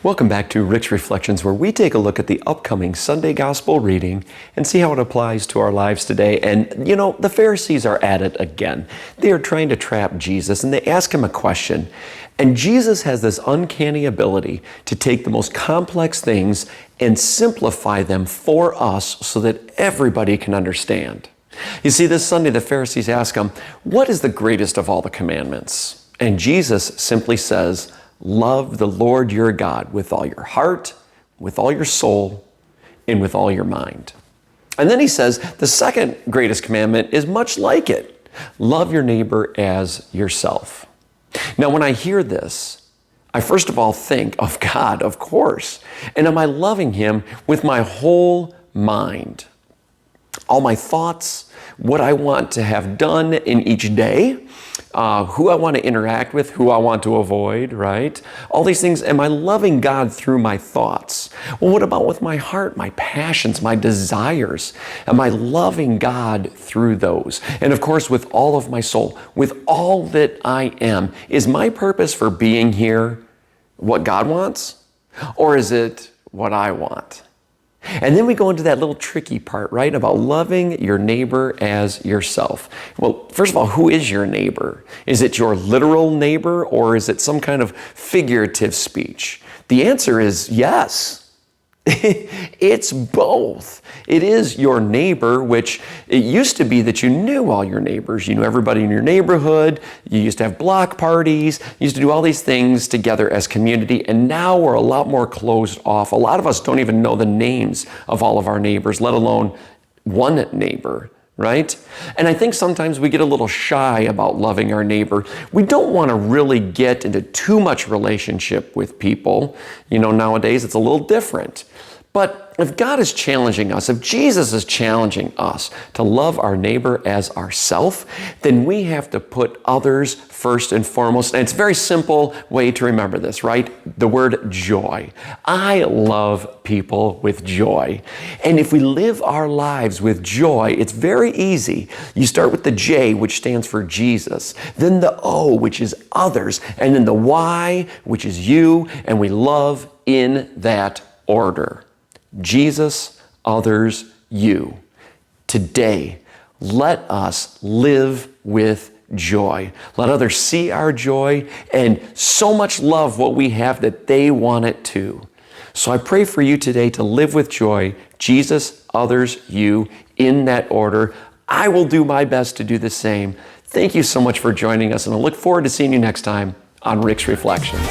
Welcome back to Rick's Reflections, where we take a look at the upcoming Sunday Gospel reading and see how it applies to our lives today. And you know, the Pharisees are at it again. They are trying to trap Jesus, and they ask him a question. And Jesus has this uncanny ability to take the most complex things and simplify them for us so that everybody can understand. You see, this Sunday, the Pharisees ask him, "What is the greatest of all the commandments?" And Jesus simply says, "Love the Lord your God with all your heart, with all your soul, and with all your mind." And then he says, the second greatest commandment is much like it. Love your neighbor as yourself. Now, when I hear this, I first of all think of God, of course. And am I loving him with my whole mind? All my thoughts, what I want to have done in each day, who I want to interact with, who I want to avoid, right? All these things, am I loving God through my thoughts? Well, what about with my heart, my passions, my desires? Am I loving God through those? And of course, with all of my soul, with all that I am, is my purpose for being here what God wants? Or is it what I want? And then we go into that little tricky part, right, about loving your neighbor as yourself. Well, first of all, who is your neighbor? Is it your literal neighbor, or is it some kind of figurative speech? The answer is yes. It's both. It is your neighbor, which it used to be that you knew all your neighbors. You knew everybody in your neighborhood. You used to have block parties. You used to do all these things together as community. And now we're a lot more closed off. A lot of us don't even know the names of all of our neighbors, let alone one neighbor, right? And I think sometimes we get a little shy about loving our neighbor. We don't want to really get into too much relationship with people. You know, nowadays it's a little different. But if God is challenging us, if Jesus is challenging us to love our neighbor as ourself, then we have to put others first and foremost. And it's a very simple way to remember this, right? The word joy. I love people with joy. And if we live our lives with joy, it's very easy. You start with the J, which stands for Jesus, then the O, which is others, and then the Y, which is you, and we love in that order. Jesus, others, you. Today, let us live with joy. Let others see our joy and so much love what we have that they want it too. So I pray for you today to live with joy. Jesus, others, you, in that order. I will do my best to do the same. Thank you so much for joining us, and I look forward to seeing you next time on Rick's Reflections.